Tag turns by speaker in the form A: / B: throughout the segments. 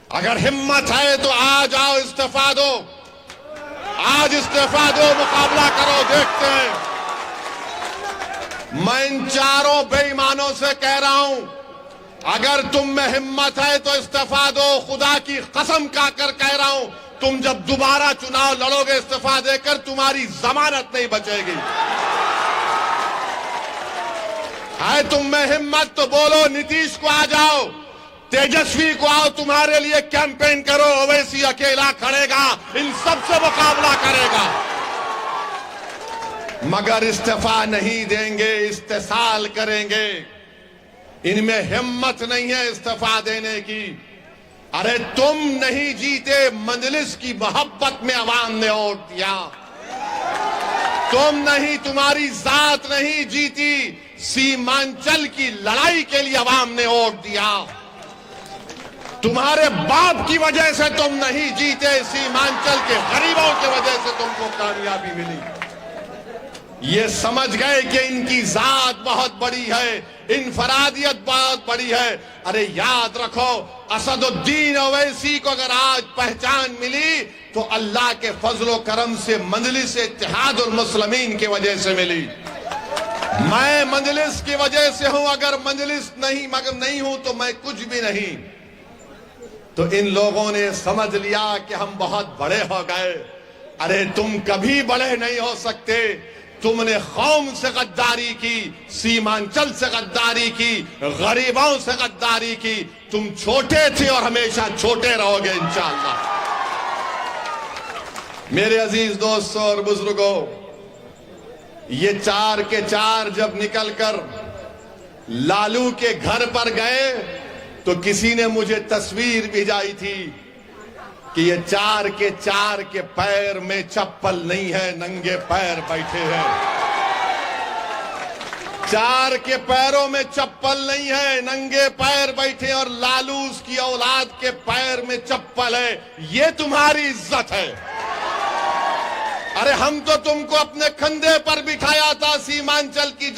A: अगर हिम्मत है तो आज आओ, इस्तीफा दो। आज इस्तीफा दो, मुकाबला करो, देखते हैं। मैं इन चारों बेईमानों से कह रहा हूं, अगर तुम में हिम्मत है तो इस्तीफा दो। खुदा की कसम खाकर कह रहा हूं, तुम जब दोबारा चुनाव लड़ोगे इस्तीफा देकर, तुम्हारी जमानत नहीं बचेगी। है तुम में हिम्मत तो बोलो, नीतीश को आ जाओ, तेजस्वी को आओ, तुम्हारे लिए कैंपेन करो। ओवैसी अकेला खड़ेगा, इन सबसे मुकाबला करेगा। मगर इस्तीफा नहीं देंगे, इस्तेसाल करेंगे। इनमें हिम्मत नहीं है इस्तीफा देने की। अरे तुम नहीं जीते, मजलिस की मोहब्बत में अवाम ने वोट दिया। तुम नहीं, तुम्हारी जात नहीं जीती, सीमांचल की लड़ाई के लिए अवाम ने वोट दिया। तुम्हारे बाप की वजह से तुम नहीं जीते, सीमांचल के गरीबों की वजह से तुमको कामयाबी मिली। ये समझ गए कि इनकी जात बहुत बड़ी है, इनफरादियत बहुत बड़ी है। अरे याद रखो, असदुद्दीन ओवैसी को अगर आज पहचान मिली तो अल्लाह के फजलो करम से मजलिस इत्तेहादुल मुस्लिमीन की वजह से मिली। मैं मजलिस की वजह से हूं, अगर मजलिस नहीं मगर नहीं हूं तो मैं कुछ भी नहीं। तो इन लोगों ने समझ लिया कि हम बहुत बड़े हो गए। अरे तुम कभी बड़े नहीं हो सकते। तुमने कौम से गद्दारी की, सीमांचल से गद्दारी की, गरीबों से गद्दारी की। तुम छोटे थे और हमेशा छोटे रहोगे इंशाअल्लाह। मेरे अजीज दोस्तों और बुजुर्गों, ये चार के चार जब निकलकर लालू के घर पर गए तो किसी ने मुझे तस्वीर भिजाई थी कि ये चार के पैर में चप्पल नहीं है, नंगे पैर बैठे हैं। चार के पैरों में चप्पल नहीं है, नंगे पैर बैठे, और लालू उसकी औलाद के पैर में चप्पल है। ये तुम्हारी इज्जत है। अरे हम तो तुमको अपने कंधे पर बिठाया था। सीमांचल की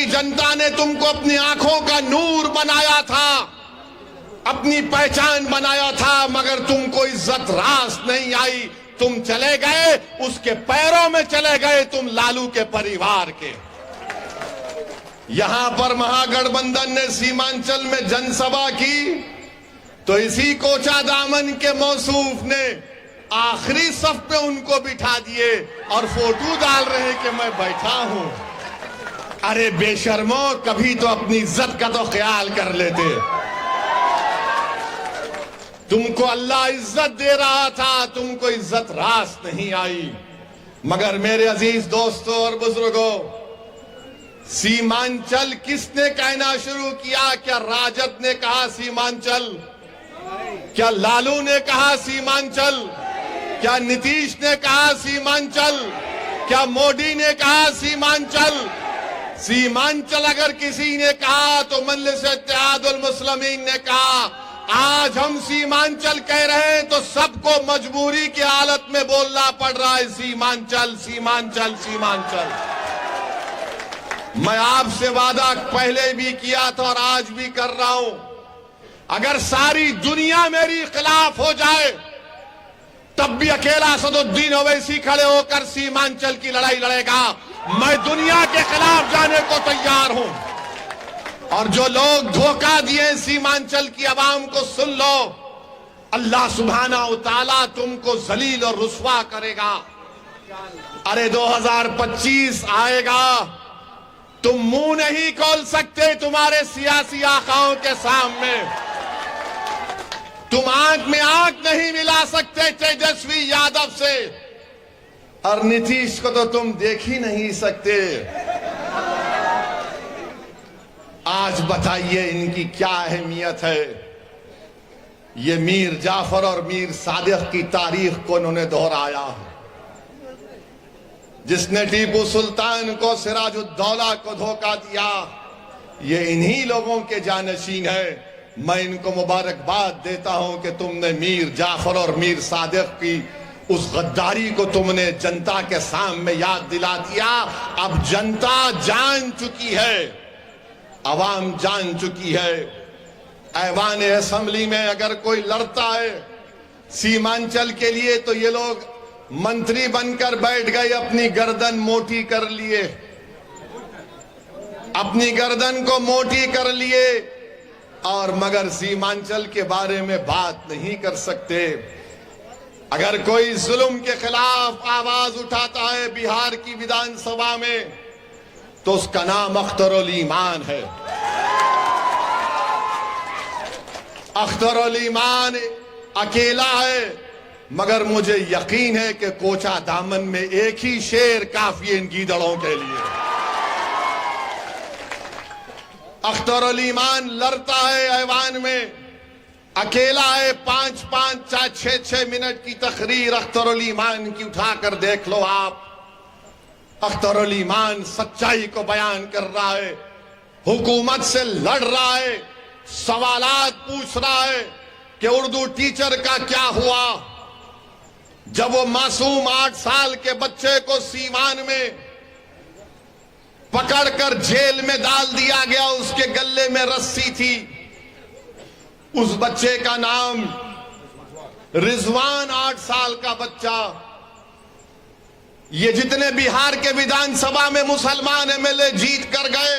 A: जनता ने तुमको अपनी आंखों का नूर बनाया था, अपनी पहचान बनाया था, मगर तुमको इज्जत रास नहीं आई। तुम चले गए, उसके पैरों में चले गए, तुम लालू के परिवार के। यहां पर महागठबंधन ने सीमांचल में जनसभा की तो इसी कोचा दामन के मौसूफ ने आखिरी सफ पे उनको बिठा दिए और फोटो डाल रहे कि मैं बैठा हूं। अरे बेशर्मो, कभी तो अपनी इज्जत का तो ख्याल कर लेते। तुमको अल्लाह इज्जत दे रहा था, तुमको इज्जत रास नहीं आई। मगर मेरे अजीज दोस्तों और बुजुर्गों, सीमांचल किसने कहना शुरू किया? क्या राजद ने कहा सीमांचल? क्या लालू ने कहा सीमांचल? क्या नीतीश ने कहा सीमांचल? क्या मोदी ने कहा सीमांचल? सीमांचल अगर किसी ने कहा तो मजलिस इत्तेहादुल मुस्लिमीन ने कहा। आज हम सीमांचल कह रहे हैं तो सबको मजबूरी की हालत में बोलना पड़ रहा है, सीमांचल सीमांचल सीमांचल। मैं आपसे वादा पहले भी किया था और आज भी कर रहा हूं, अगर सारी दुनिया मेरी खिलाफ हो जाए तब भी अकेला असदुद्दीन ओवैसी खड़े होकर सीमांचल की लड़ाई लड़ेगा। मैं दुनिया के खिलाफ जाने को तैयार हूं। और जो लोग धोखा दिए सीमांचल की आवाम को, सुन लो, अल्लाह सुब्हाना व तआला तुमको जलील और रुस्वा करेगा। अरे 2025 आएगा, तुम मुंह नहीं खोल सकते तुम्हारे सियासी आकाओं के सामने। तुम आंख में आंख नहीं मिला सकते तेजस्वी यादव से, और नीतीश को तो तुम देख ही नहीं सकते। आज बताइए इनकी क्या अहमियत है। ये मीर जाफर और मीर सादिक की तारीख को इन्होंने दोहराया। जिसने टीपू सुल्तान को, सिराजुद्दौला को धोखा दिया, ये इन्हीं लोगों के जानशीन है। मैं इनको मुबारकबाद देता हूं कि तुमने मीर जाफर और मीर सादिक की उस गद्दारी को तुमने जनता के सामने याद दिला दिया। अब जनता जान चुकी है, अवाम जान चुकी है ऐवान असेंबली में अगर कोई लड़ता है सीमांचल के लिए तो ये लोग मंत्री बनकर बैठ गए, अपनी गर्दन मोटी कर लिए, अपनी गर्दन को मोटी कर लिए, और मगर सीमांचल के बारे में बात नहीं कर सकते। अगर कोई जुल्म के खिलाफ आवाज उठाता है बिहार की विधानसभा में तो उसका नाम अख्तरुल ईमान है। अख्तरुल ईमान अकेला है, मगर मुझे यकीन है कि कोचा दामन में एक ही शेर काफी है इन गीदड़ों के लिए। अख्तरुल ईमान लड़ता है ऐवान में, अकेला है। 5-5, 6-6 मिनट की तकरीर अख्तरुल ईमान की उठाकर देख लो आप। अख्तरुल ईमान सच्चाई को बयान कर रहा है, हुकूमत से लड़ रहा है, सवालात पूछ रहा है कि उर्दू टीचर का क्या हुआ जब वो मासूम 8 साल के बच्चे को सीवान में पकड़कर जेल में डाल दिया गया, उसके गले में रस्सी थी। उस बच्चे का नाम रिजवान, 8 साल का बच्चा। ये जितने बिहार के विधानसभा में मुसलमान एमएलए जीत कर गए,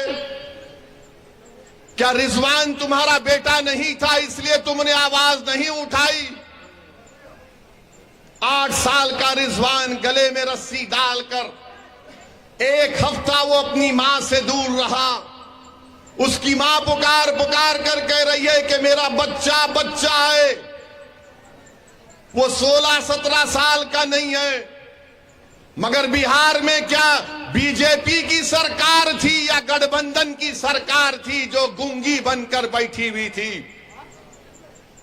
A: क्या रिजवान तुम्हारा बेटा नहीं था इसलिए तुमने आवाज नहीं उठाई? 8 साल का रिजवान गले में रस्सी डालकर 1 हफ्ता वो अपनी मां से दूर रहा। उसकी मां पुकार पुकार कर कह रही है कि मेरा बच्चा बच्चा है। वो 16-17 साल का नहीं है। मगर बिहार में क्या बीजेपी की सरकार थी या गठबंधन की सरकार थी जो गूंगी बनकर बैठी हुई थी?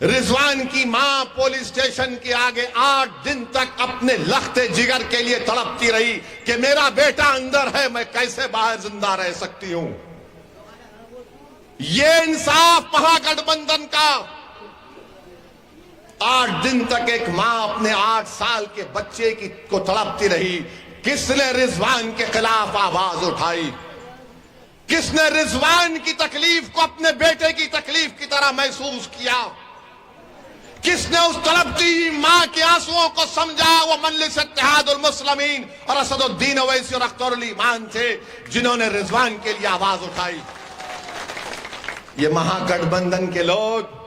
A: रिजवान की मां पुलिस स्टेशन के आगे 8 दिन तक अपने लख्ते जिगर के लिए तड़पती रही कि मेरा बेटा अंदर है, मैं कैसे बाहर जिंदा रह सकती हूं। ये इंसाफ महागठबंधन का। 8 दिन तक एक मां अपने 8 साल के बच्चे को तड़पती रही। किसने रिजवान के खिलाफ आवाज उठाई? किसने रिजवान की तकलीफ को अपने बेटे की तकलीफ की तरह महसूस किया? किसने उस तड़पती मां के आंसुओं को समझा? वो मजलिस इत्तेहादुल मुस्लिमीन और असदुद्दीन ओवैसी और अख्तरुल ईमान थे जिन्होंने रिजवान के लिए आवाज उठाई। ये महागठबंधन के लोग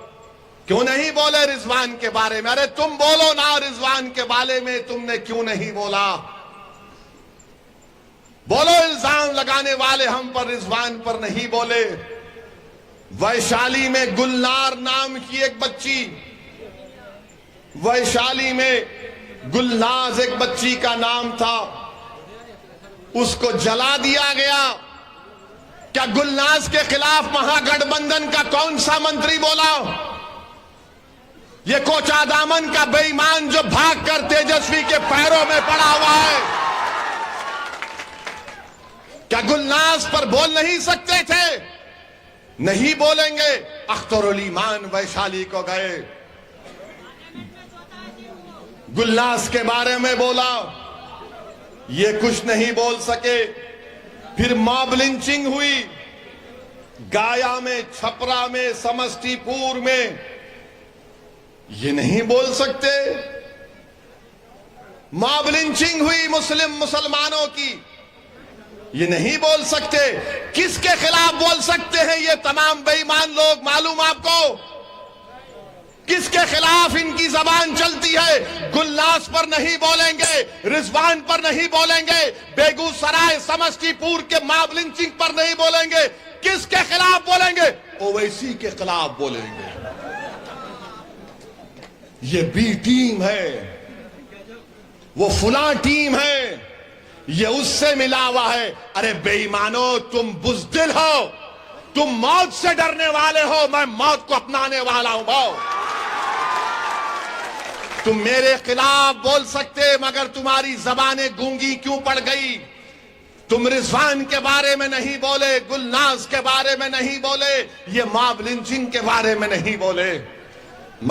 A: क्यों नहीं बोले रिजवान के बारे में? अरे तुम बोलो ना, रिजवान के बारे में तुमने क्यों नहीं बोला? बोलो, इल्जाम लगाने वाले हम पर, रिजवान पर नहीं बोले। वैशाली में गुलनार नाम की एक बच्ची, वैशाली में गुलनाज एक बच्ची का नाम था, उसको जला दिया गया। क्या गुलनाज के खिलाफ महागठबंधन का कौन सा मंत्री बोला? ये कोचा दामन का बेईमान जो भागकर तेजस्वी के पैरों में पड़ा हुआ है, क्या गुलनाज पर बोल नहीं सकते थे? नहीं बोलेंगे। अख्तरुल ईमान वैशाली को गए, गुलनाज के बारे में बोला, ये कुछ नहीं बोल सके। फिर मॉब लिंचिंग हुई गाया में, छपरा में, समस्तीपुर में, ये नहीं बोल सकते। मॉब लिंचिंग हुई मुसलमानों की, ये नहीं बोल सकते। किसके खिलाफ बोल सकते हैं ये तमाम बेईमान लोग? मालूम आपको किसके खिलाफ इनकी जबान चलती है? गुलनाज पर नहीं बोलेंगे, रिजवान पर नहीं बोलेंगे, बेगूसराय समस्तीपुर के मॉब लिंचिंग पर नहीं बोलेंगे। किसके खिलाफ बोलेंगे? ओवैसी के खिलाफ बोलेंगे। ये बी टीम है, वो फुला टीम है, ये उससे मिला हुआ है। अरे बेईमानो, तुम बुज़दिल हो, तुम मौत से डरने वाले हो, मैं मौत को अपनाने वाला हूं। तुम मेरे खिलाफ बोल सकते, मगर तुम्हारी जबानें गूंगी क्यों पड़ गई? तुम रिजवान के बारे में नहीं बोले, गुलनाज के बारे में नहीं बोले, ये मॉब लिंचिंग के बारे में नहीं बोले।